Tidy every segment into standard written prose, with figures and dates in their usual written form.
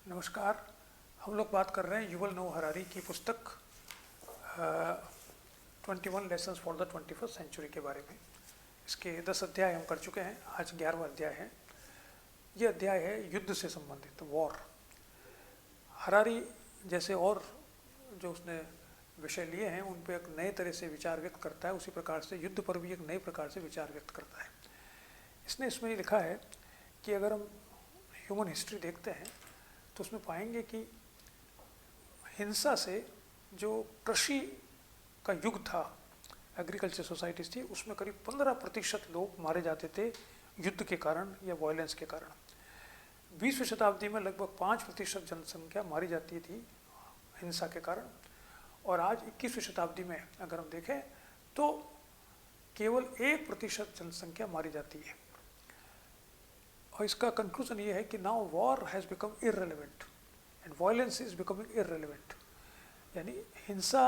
नमस्कार। हम लोग बात कर रहे हैं युवल नोह हरारी की पुस्तक 21 lessons for the 21st century के बारे में। इसके 10 अध्याय हम कर चुके हैं, आज 11वां अध्याय है। ये अध्याय है युद्ध से संबंधित, वॉर। हरारी जैसे और जो उसने विषय लिए हैं उन पर एक नए तरह से विचार व्यक्त करता है, उसी प्रकार से युद्ध पर भी एक नए प्रकार से विचार व्यक्त करता है। इसने इसमें लिखा है कि अगर हम ह्यूमन हिस्ट्री देखते हैं तो उसमें पाएंगे कि हिंसा से जो कृषि का युग था, एग्रीकल्चर सोसाइटीज थी, उसमें करीब 15% लोग मारे जाते थे युद्ध के कारण या वायलेंस के कारण। 20वीं शताब्दी में लगभग 5% जनसंख्या मारी जाती थी हिंसा के कारण, और आज 21वीं शताब्दी में अगर हम देखें तो केवल 1% जनसंख्या मारी जाती है। और इसका कंक्लूजन ये है कि now war has become irrelevant and violence is becoming irrelevant. यानी हिंसा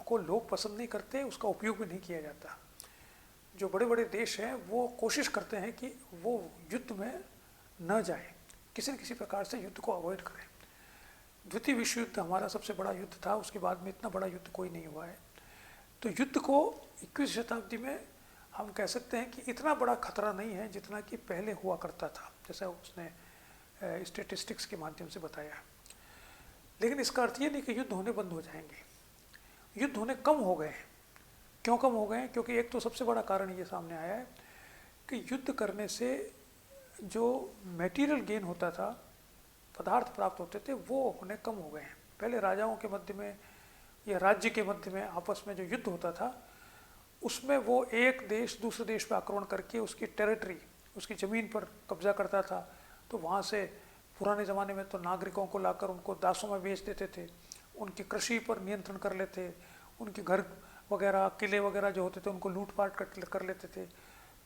को लोग पसंद नहीं करते, उसका उपयोग भी नहीं किया जाता। जो बड़े बड़े देश हैं वो कोशिश करते हैं कि वो युद्ध में न जाए, किसी न किसी प्रकार से युद्ध को अवॉइड करें। द्वितीय विश्व युद्ध हमारा सबसे बड़ा युद्ध था, उसके बाद में इतना बड़ा युद्ध कोई नहीं हुआ है। तो युद्ध को 21वीं शताब्दी में हम कह सकते हैं कि इतना बड़ा खतरा नहीं है जितना कि पहले हुआ करता था, जैसा उसने स्टेटिस्टिक्स के माध्यम से बताया। लेकिन इसका अर्थ ये नहीं कि युद्ध होने बंद हो जाएंगे। युद्ध होने कम हो गए हैं। क्यों कम हो गए हैं? क्योंकि एक तो सबसे बड़ा कारण ये सामने आया है कि युद्ध करने से जो मटेरियल गेन होता था, पदार्थ प्राप्त होते थे, वो होने कम हो गए हैं। पहले राजाओं के मध्य में या राज्य के मध्य में आपस में जो युद्ध होता था उसमें वो एक देश दूसरे देश पर आक्रमण करके उसकी टेरिटरी, उसकी ज़मीन पर कब्जा करता था। तो वहाँ से पुराने ज़माने में तो नागरिकों को लाकर उनको दासों में बेच देते थे, उनकी कृषि पर नियंत्रण कर लेते, उनके घर वगैरह किले वगैरह जो होते थे उनको लूटपाट कर लेते थे।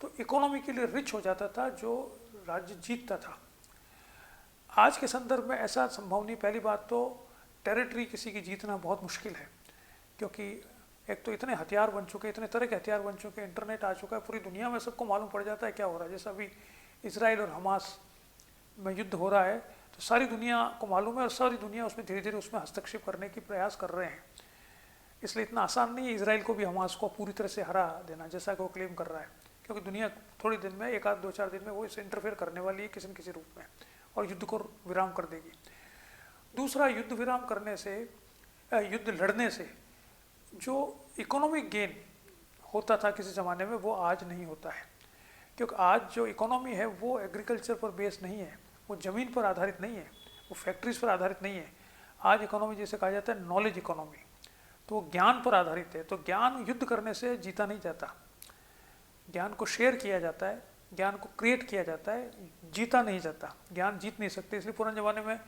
तो इकोनॉमी के लिए रिच हो जाता था जो राज्य जीतता था। आज के संदर्भ में ऐसा संभव नहीं। पहली बात तो टेरिटरी किसी की जीतना बहुत मुश्किल है, क्योंकि एक तो इतने हथियार बन चुके, इतने तरह के हथियार बन चुके, इंटरनेट आ चुका है, पूरी दुनिया में सबको मालूम पड़ जाता है क्या हो रहा है। जैसा अभी इसराइल और हमास में युद्ध हो रहा है तो सारी दुनिया को मालूम है और सारी दुनिया उसमें धीरे धीरे उसमें हस्तक्षेप करने की प्रयास कर रहे हैं। इसलिए इतना आसान नहीं है इसराइल को भी हमास को पूरी तरह से हरा देना, जैसा कि वो क्लेम कर रहा है, क्योंकि दुनिया थोड़ी दिन में, एक आध दो चार दिन में वो इससे इंटरफेयर करने वाली है किसी न किसी रूप में और युद्ध को विराम कर देगी। दूसरा, युद्ध विराम करने से, युद्ध लड़ने से जो इकोनॉमिक गेन होता था किसी ज़माने में, वो आज नहीं होता है। क्योंकि आज जो इकोनॉमी है वो एग्रीकल्चर पर बेस नहीं है, वो ज़मीन पर आधारित नहीं है, वो फैक्ट्रीज पर आधारित नहीं है। आज इकोनॉमी जैसे कहा जाता है नॉलेज इकोनॉमी, तो वो ज्ञान पर आधारित है। तो ज्ञान युद्ध करने से जीता नहीं जाता, ज्ञान को शेयर किया जाता है, ज्ञान को क्रिएट किया जाता है, जीता नहीं जाता। ज्ञान जीत नहीं सकते। इसलिए पुराने ज़माने में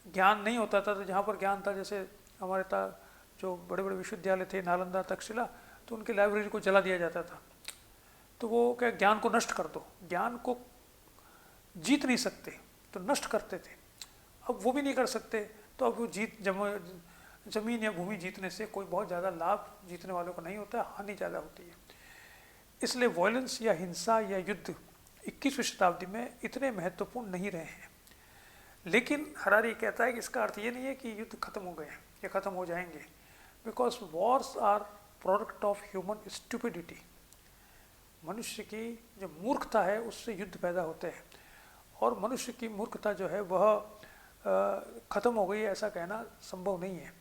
ज्ञान नहीं होता था, तो जहाँ पर ज्ञान था, जैसे हमारे जो बड़े बड़े विश्वविद्यालय थे, नालंदा, तक्षशिला, तो उनकी लाइब्रेरी को जला दिया जाता था। तो वो क्या, ज्ञान को नष्ट कर दो, ज्ञान को जीत नहीं सकते तो नष्ट करते थे। अब वो भी नहीं कर सकते, तो अब वो जमीन या भूमि जीतने से कोई बहुत ज़्यादा लाभ जीतने वालों को नहीं होता है, हानि ज़्यादा होती है। इसलिए वायलेंस या हिंसा या युद्ध 21वीं शताब्दी में इतने महत्वपूर्ण नहीं रहे हैं। लेकिन हरारी कहता है कि इसका अर्थ ये नहीं है कि युद्ध खत्म हो गए या खत्म हो जाएंगे, because wars are product of human stupidity. मनुष्य की जो मूर्खता है उससे युद्ध पैदा होते हैं, और मनुष्य की मूर्खता जो है वह ख़त्म हो गई है ऐसा कहना संभव नहीं है।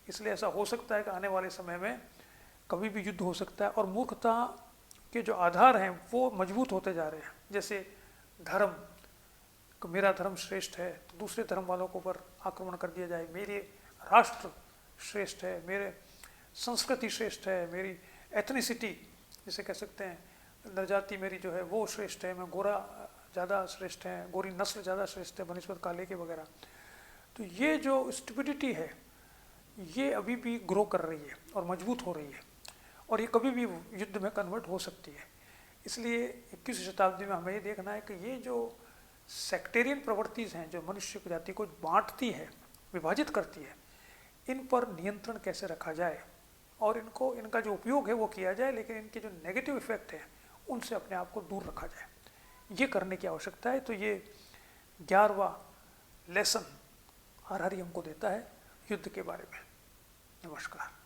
इसलिए ऐसा हो सकता है कि आने वाले समय में कभी भी युद्ध हो सकता है, और मूर्खता के जो आधार हैं वो मजबूत होते जा रहे हैं। जैसे धर्म, मेरा धर्म श्रेष्ठ है तो दूसरे धर्म वालों के ऊपर आक्रमण कर दिया जाए, मेरे राष्ट्र श्रेष्ठ है, मेरे संस्कृति श्रेष्ठ है, मेरी एथनिसिटी जिसे कह सकते हैं, नरजाति मेरी जो है वो श्रेष्ठ है, मैं गोरा ज़्यादा श्रेष्ठ है, गोरी नस्ल ज़्यादा श्रेष्ठ है बनिस्बत काले के वगैरह। तो ये जो स्टुपिडिटी है ये अभी भी ग्रो कर रही है और मजबूत हो रही है, और ये कभी भी युद्ध में कन्वर्ट हो सकती है। इसलिए 21वीं शताब्दी में हमें ये देखना है कि ये जो सेक्टेरियन प्रवृत्तिज़ हैं जो मनुष्य की जाति को बांटती है, विभाजित करती है, इन पर नियंत्रण कैसे रखा जाए और इनका जो उपयोग है वो किया जाए, लेकिन इनके जो नेगेटिव इफेक्ट हैं उनसे अपने आप को दूर रखा जाए। ये करने की आवश्यकता है। तो ये 11वां लेसन हरारी हमको देता है युद्ध के बारे में। नमस्कार।